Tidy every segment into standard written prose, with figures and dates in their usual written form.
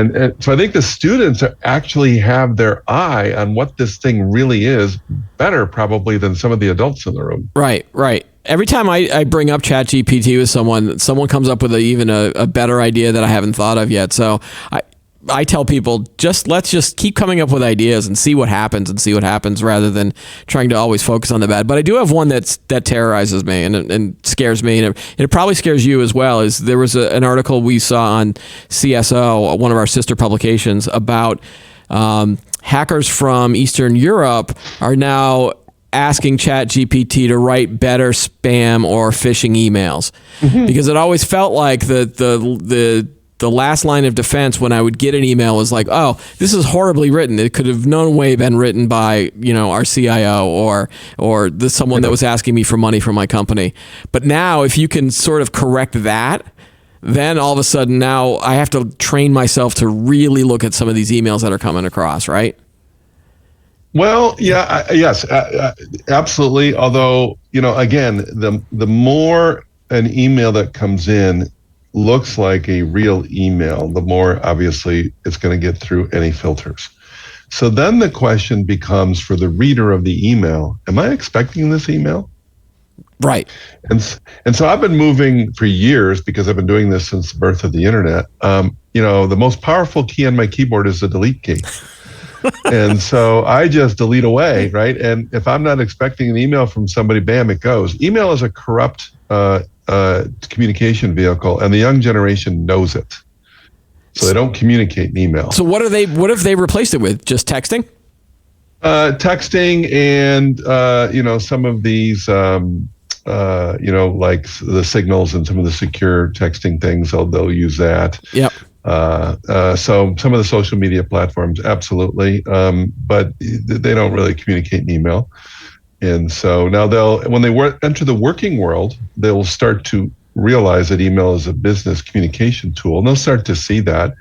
And so I think the students actually have their eye on what this thing really is better probably than some of the adults in the room. Right. Every time I bring up ChatGPT with someone comes up with even a better idea that I haven't thought of yet. So I tell people, let's just keep coming up with ideas and see what happens rather than trying to always focus on the bad. But I do have one that terrorizes me and scares me, and it probably scares you as well. Is there was an article we saw on CSO, one of our sister publications, about hackers from Eastern Europe are now asking ChatGPT to write better spam or phishing emails, because it always felt like the last line of defense when I would get an email was like, oh, this is horribly written. It could have no way been written by, our CIO or someone that was asking me for money from my company. But now if you can sort of correct that, then all of a sudden now I have to train myself to really look at some of these emails that are coming across, right? Well, yes, absolutely. Although, again, the more an email that comes in looks like a real email, the more obviously it's going to get through any filters. So then the question becomes for the reader of the email, am I expecting this email? Right. And so I've been moving for years because I've been doing this since the birth of the internet. The most powerful key on my keyboard is the delete key. And so I just delete away, right? And if I'm not expecting an email from somebody, bam, it goes. Email is a corrupt communication vehicle, and the young generation knows it. So they don't communicate in email. So what have they replaced it with? Just texting? Texting and, some of these, like the signals and some of the secure texting things, they'll use that. Yep. So some of the social media platforms, absolutely. But they don't really communicate in email. And so now when they enter the working world, they'll start to realize that email is a business communication tool, and they'll start to see that.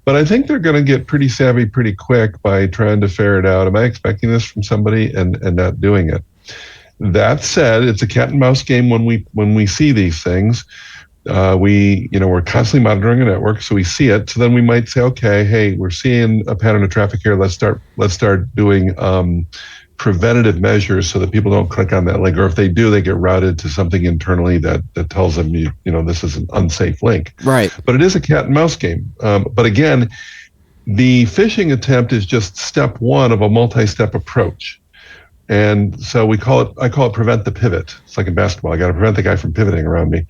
But I think they're going to get pretty savvy pretty quick by trying to ferret out, am I expecting this from somebody, and not doing it. That said, it's a cat and mouse game when we see these things. We're constantly monitoring a network, so we see it. So then we might say, okay, hey, we're seeing a pattern of traffic here. Let's start doing preventative measures so that people don't click on that link, or if they do, they get routed to something internally that tells them this is an unsafe link. Right. But it is a cat and mouse game. But again, the phishing attempt is just step one of a multi-step approach. And so I call it prevent the pivot. It's like in basketball. I got to prevent the guy from pivoting around me.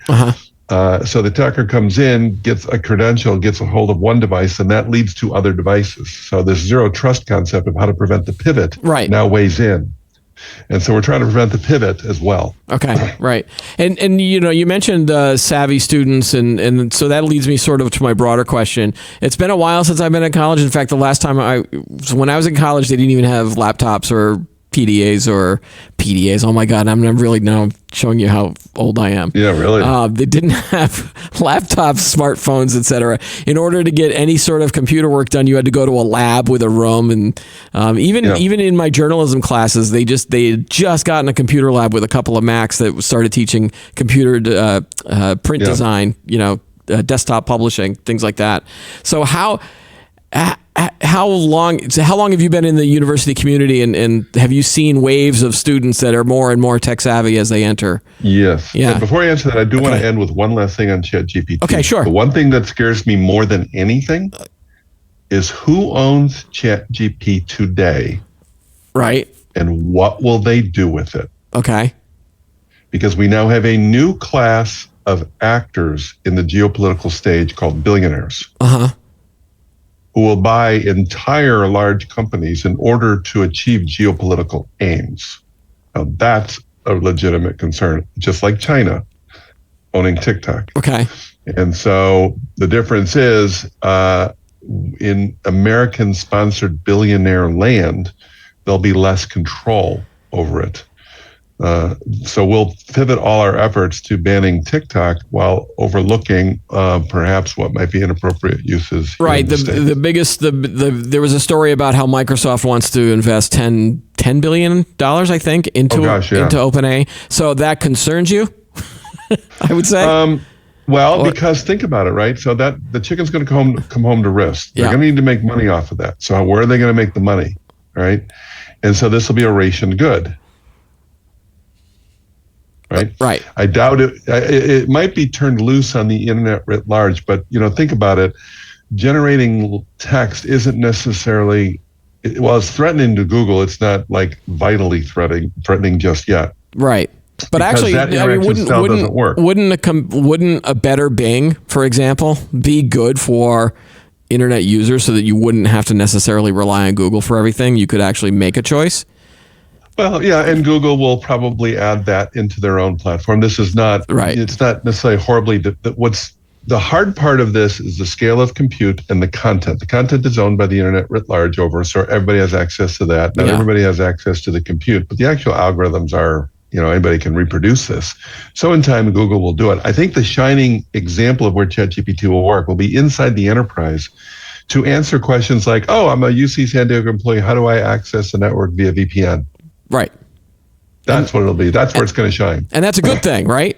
So the attacker comes in, gets a credential, gets a hold of one device, and that leads to other devices. So this zero trust concept of how to prevent the pivot now weighs in. And so we're trying to prevent the pivot as well. Okay, right. And you mentioned savvy students, and so that leads me sort of to my broader question. It's been a while since I've been in college. In fact, the last time when I was in college, they didn't even have laptops or PDAs or PDAs. Oh my God, I'm really now showing you how old I am. Yeah, really. They didn't have laptops, smartphones, etc. In order to get any sort of computer work done, you had to go to a lab with a room, and even in my journalism classes, they had just gotten a computer lab with a couple of Macs that started teaching computer print design, desktop publishing, things like that. So how long have you been in the university community, and have you seen waves of students that are more and more tech savvy as they enter? Yes. Yeah. But before I answer that, I do want to end with one last thing on ChatGPT. Okay, sure. The one thing that scares me more than anything is who owns ChatGPT today. Right. And what will they do with it? Okay. Because we now have a new class of actors in the geopolitical stage called billionaires. Who will buy entire large companies in order to achieve geopolitical aims. Now that's a legitimate concern, just like China owning TikTok. Okay. And so the difference is in American-sponsored billionaire land, there'll be less control over it. So we'll pivot all our efforts to banning TikTok while overlooking perhaps what might be inappropriate uses. Right. There was a story about how Microsoft wants to invest $10 billion, I think, into OpenAI. So that concerns you, I would say. Well, because think about it, right? So that the chicken's going to come home to roost. They're going to need to make money off of that. So where are they going to make the money, right? And so this will be a ration good, right? Right. I doubt it. It might be turned loose on the internet writ large, but think about it. Generating text isn't necessarily, well, it's threatening to Google. It's not like vitally threatening just yet. Right. But because actually, I mean, wouldn't a better Bing, for example, be good for internet users so that you wouldn't have to necessarily rely on Google for everything? You could actually make a choice. Well, yeah, and Google will probably add that into their own platform. This is not right. It's not necessarily horribly. What's the hard part of this is the scale of compute and the content. The content is owned by the internet writ large over, so everybody has access to that. Not everybody has access to the compute, but the actual algorithms are. Anybody can reproduce this. So in time, Google will do it. I think the shining example of where ChatGPT will work will be inside the enterprise to answer questions like, oh, I'm a UC San Diego employee. How do I access the network via VPN? Right. That's what it'll be. That's where it's going to shine. And that's a good thing, right?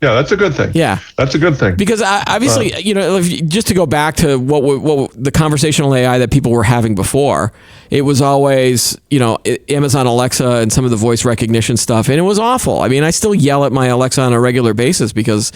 Yeah, that's a good thing. Yeah, that's a good thing. Because obviously, just to go back to what the conversational AI that people were having before, it was always, Amazon Alexa and some of the voice recognition stuff, and it was awful. I mean, I still yell at my Alexa on a regular basis because,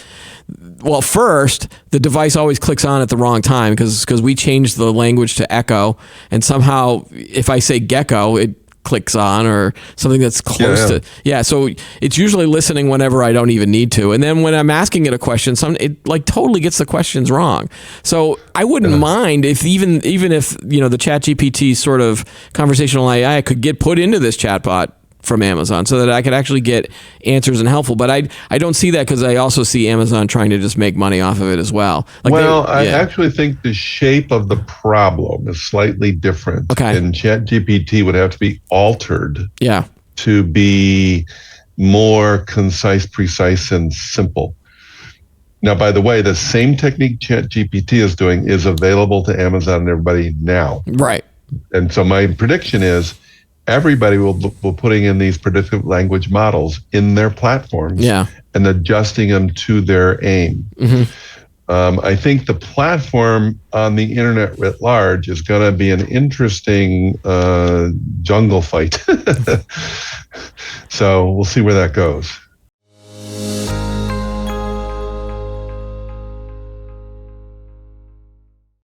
well, first, the device always clicks on at the wrong time because we changed the language to Echo, and somehow if I say gecko, it clicks on or something that's close to so it's usually listening whenever I don't even need to, and then when I'm asking it a question, it like totally gets the questions wrong. So I wouldn't mind if even if the ChatGPT sort of conversational AI could get put into this chatbot from Amazon so that I could actually get answers and helpful. But I don't see that because I also see Amazon trying to just make money off of it as well. I actually think the shape of the problem is slightly different. Okay. And ChatGPT would have to be altered to be more concise, precise, and simple. Now, by the way, the same technique ChatGPT is doing is available to Amazon and everybody now. Right. And so my prediction is everybody will putting in these predictive language models in their platforms and adjusting them to their aim. Mm-hmm. I think the platform on the internet writ large is going to be an interesting jungle fight. So we'll see where that goes.